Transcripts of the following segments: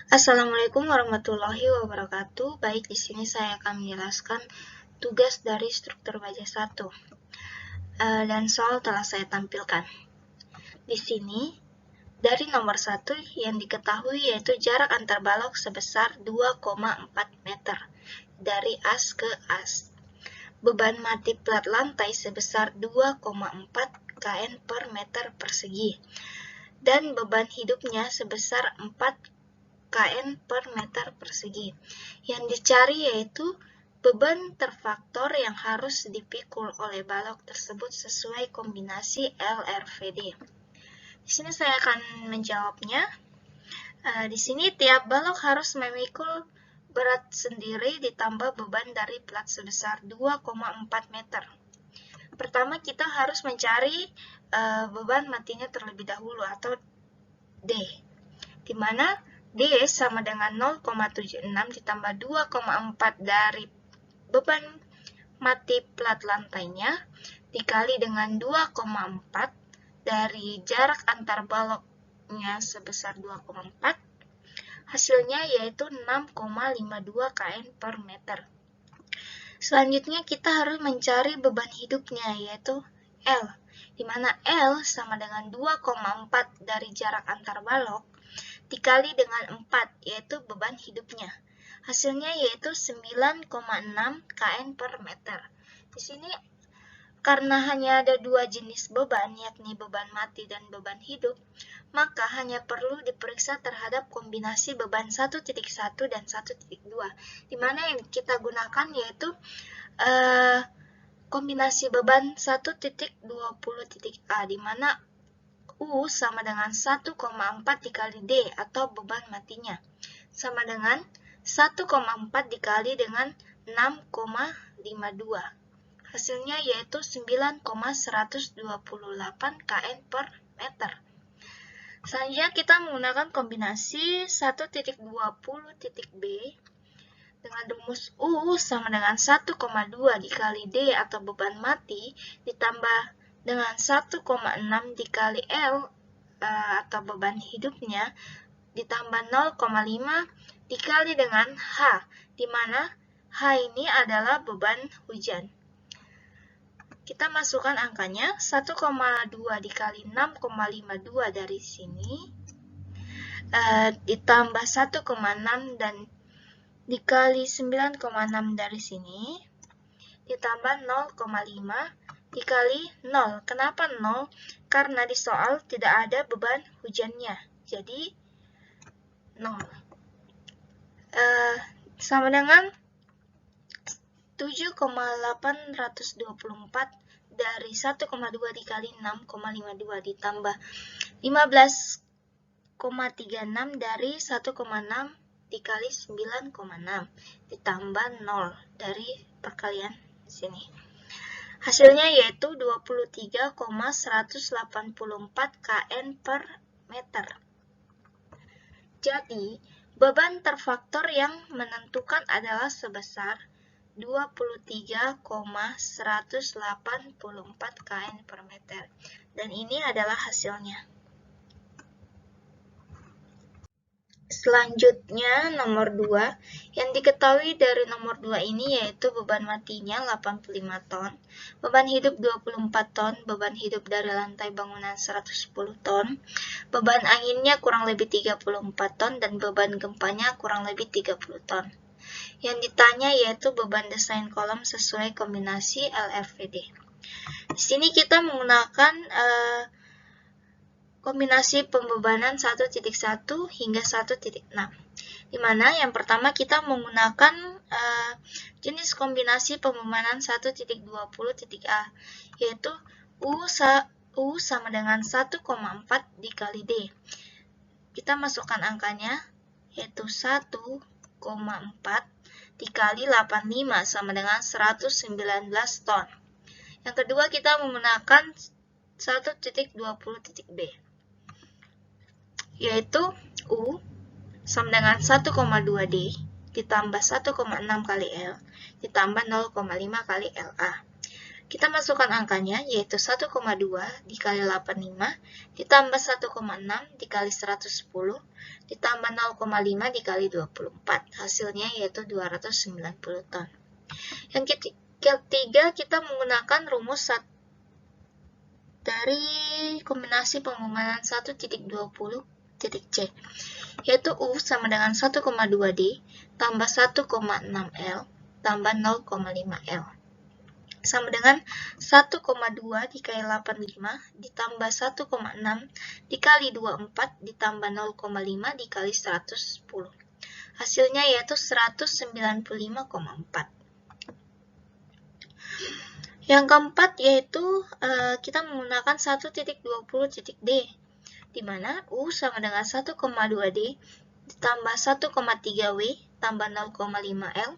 Assalamualaikum warahmatullahi wabarakatuh. Baik, di sini saya akan menjelaskan tugas dari struktur baja 1. Dan soal telah saya tampilkan. Di sini, dari nomor 1 yang diketahui yaitu jarak antar balok sebesar 2,4 meter dari as ke as. Beban mati plat lantai sebesar 2,4 kN per meter persegi. Dan beban hidupnya sebesar 4 kN per meter persegi. Yang dicari yaitu beban terfaktor yang harus dipikul oleh balok tersebut sesuai kombinasi LRVD. Di sini saya akan menjawabnya. Di sini tiap balok harus memikul berat sendiri ditambah beban dari plat sebesar 2,4 meter. Pertama kita harus mencari beban matinya terlebih dahulu atau D, di mana D sama dengan 0,76 ditambah 2,4 dari beban mati plat lantainya dikali dengan 2,4 dari jarak antar baloknya sebesar 2,4, hasilnya yaitu 6,52 kN per meter. Selanjutnya kita harus mencari beban hidupnya yaitu L, di mana L sama dengan 2,4 dari jarak antar balok dikali dengan 4, yaitu beban hidupnya. Hasilnya yaitu 9,6 kN per meter. Di sini karena hanya ada dua jenis beban, yakni beban mati dan beban hidup, maka hanya perlu diperiksa terhadap kombinasi beban 1.1 dan 1.2, di mana yang kita gunakan yaitu kombinasi beban 1.20.A, di mana U sama dengan 1,4 dikali D atau beban matinya, sama dengan 1,4 dikali dengan 6,52. Hasilnya yaitu 9,128 kN per meter. Selanjutnya kita menggunakan kombinasi 1.20.B dengan rumus U sama dengan 1,2 dikali D atau beban mati ditambah dengan 1,6 dikali L atau beban hidupnya ditambah 0,5 dikali dengan H, di mana H ini adalah beban hujan. Kita masukkan angkanya, 1,2 dikali 6,52 dari sini, ditambah 1,6 dan dikali 9,6 dari sini, ditambah 0,5 dikali 0. Kenapa 0? Karena di soal tidak ada beban hujannya, jadi 0. Sama dengan 7,824 dari 1,2 dikali 6,52 ditambah 15,36 dari 1,6 dikali 9,6 ditambah 0 dari perkalian sini. Hasilnya yaitu 23,184 kN per meter. Jadi, beban terfaktor yang menentukan adalah sebesar 23,184 kN per meter. Dan ini adalah hasilnya. Selanjutnya nomor 2, yang diketahui dari nomor 2 ini yaitu beban matinya 85 ton, beban hidup 24 ton, beban hidup dari lantai bangunan 110 ton, beban anginnya kurang lebih 34 ton, dan beban gempanya kurang lebih 30 ton. Yang ditanya yaitu beban desain kolom sesuai kombinasi LRVD. Di sini kita menggunakan kombinasi pembebanan 1.1 hingga 1.6, di mana yang pertama kita menggunakan jenis kombinasi pembebanan 1.20.A, yaitu U sama dengan 1,4 dikali D. Kita masukkan angkanya, yaitu 1,4 dikali 85 sama dengan 119 ton. Yang kedua kita menggunakan 1.20.B, yaitu U sama dengan 1,2 D ditambah 1,6 kali L ditambah 0,5 kali LA. Kita masukkan angkanya, yaitu 1,2 dikali 85, ditambah 1,6 dikali 110, ditambah 0,5 dikali 24. Hasilnya yaitu 290 ton. Yang ketiga, kita menggunakan rumus dari kombinasi pengumuman 1.20.c, yaitu U sama dengan 1,2D tambah 1,6L tambah 0,5L. Sama dengan 1,2 dikali 85 ditambah 1,6 dikali 24 ditambah 0,5 dikali 110. Hasilnya yaitu 195,4. Yang keempat yaitu kita menggunakan 1.20.d, di mana U sama dengan 1,2D ditambah 1,3W tambah 0,5L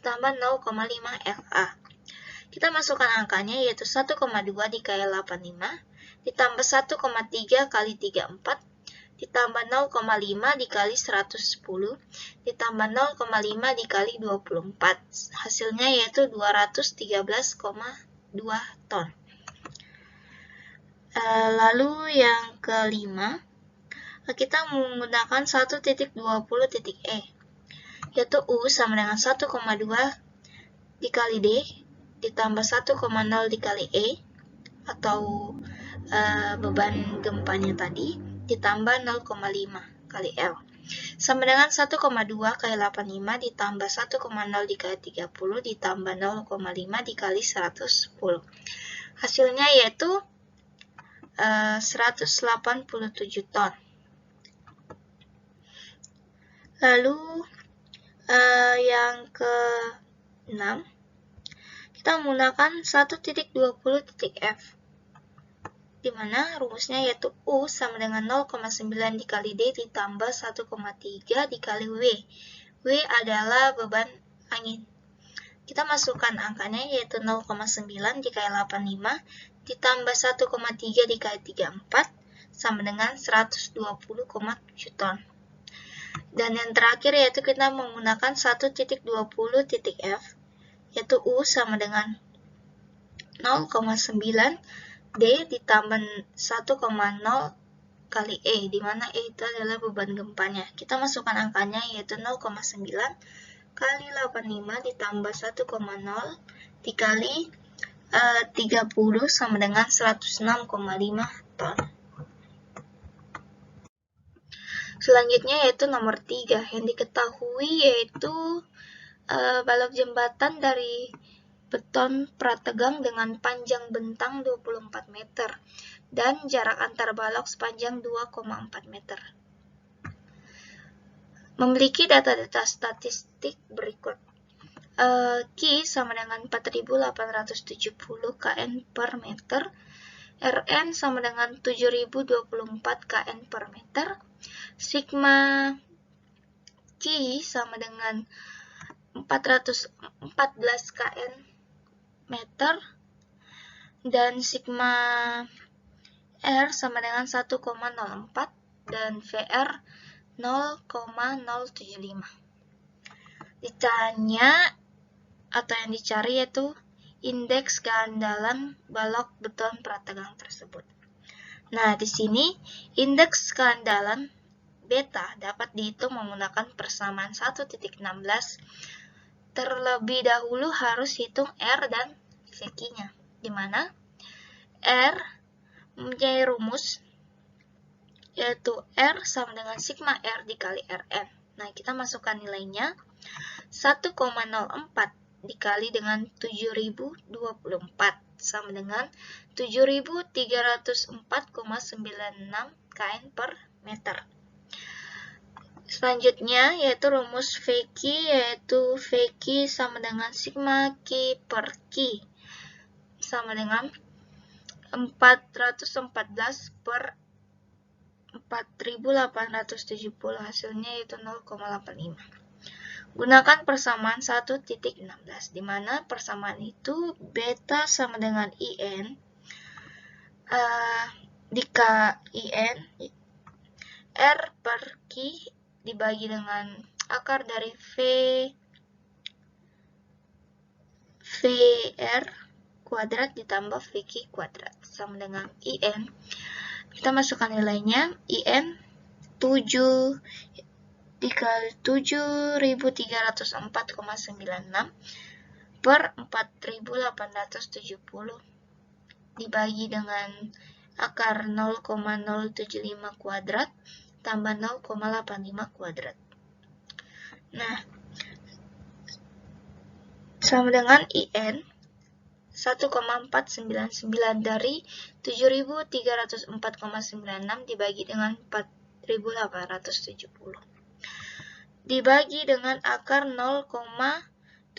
tambah 0,5LA. Kita masukkan angkanya, yaitu 1,2 dikali 85, ditambah 1,3 kali 34, ditambah 0,5 dikali 110, ditambah 0,5 dikali 24. Hasilnya yaitu 213,2 ton. Lalu yang kelima, kita menggunakan 1.20.e, yaitu U sama dengan 1,2 dikali D ditambah 1,0 dikali E atau beban gempanya tadi ditambah 0,5 kali L sama dengan 1,2 kali 85 ditambah 1,0 dikali 30 ditambah 0,5 dikali 110. Hasilnya yaitu 187 ton. Lalu yang ke-6, kita menggunakan 1.20.f, di mana rumusnya yaitu U sama dengan 0,9 dikali D ditambah 1,3 dikali W. W adalah beban angin. Kita masukkan angkanya, yaitu 0,9 dikali 85 ditambah 1,3 dikali 34 sama dengan 120,7 ton. Dan yang terakhir yaitu kita menggunakan 1.20.f, yaitu U sama dengan 0,9 D ditambah 1,0 kali E, di mana E itu adalah beban gempanya. Kita masukkan angkanya, yaitu 0,9 kali 85 ditambah 1,0 dikali 30 sama dengan 106,5 ton. Selanjutnya yaitu nomor 3, yang diketahui yaitu balok jembatan dari beton prategang dengan panjang bentang 24 meter dan jarak antar balok sepanjang 2,4 meter. Memiliki data-data statistik berikut. Q sama dengan 4.870 kN per meter, Rn sama dengan 7.024 kN per meter, sigma Q sama dengan 414 kN meter, dan sigma R sama dengan 1,04 dan VR 0,075. Ditanya atau yang dicari yaitu indeks keandalan balok beton prategang tersebut. Nah, di sini indeks keandalan beta dapat dihitung menggunakan persamaan 1.16. Terlebih dahulu harus hitung R dan VQ-nya, di mana R mempunyai rumus yaitu R sama dengan sigma R dikali Rn. Nah, kita masukkan nilainya 1,04 dikali dengan 7.024 sama dengan 7.304,96 kN per meter. Selanjutnya yaitu rumus VQ, yaitu VQ sama dengan sigma Q per Q sama dengan 414 per 4.870, hasilnya yaitu 0,85. Gunakan persamaan 1.16, di mana persamaan itu beta sama dengan IN IN R per Q dibagi dengan akar dari VR kuadrat ditambah VQ kuadrat sama dengan IN. Kita masukkan nilainya. IN 7 dikali 7.304,96 per 4.870 dibagi dengan akar 0,075 kuadrat tambah 0,85 kuadrat. Nah, sama dengan IN 1,499 dari 7.304,96 dibagi dengan 4.870 dibagi dengan akar 0,7975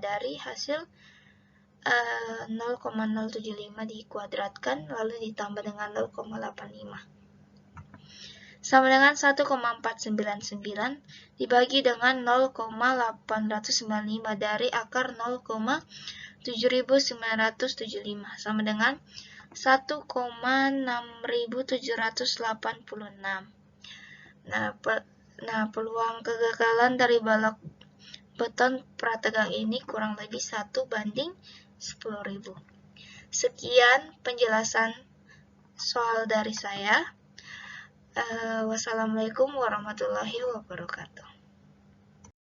dari hasil 0,075 dikuadratkan lalu ditambah dengan 0,85 sama dengan 1,499 dibagi dengan 0,895 dari akar 0,7975 sama dengan 1,6786. Nah, peluang kegagalan dari balok beton prategang ini kurang lebih 1:10.000. Sekian penjelasan soal dari saya. Wassalamualaikum warahmatullahi wabarakatuh.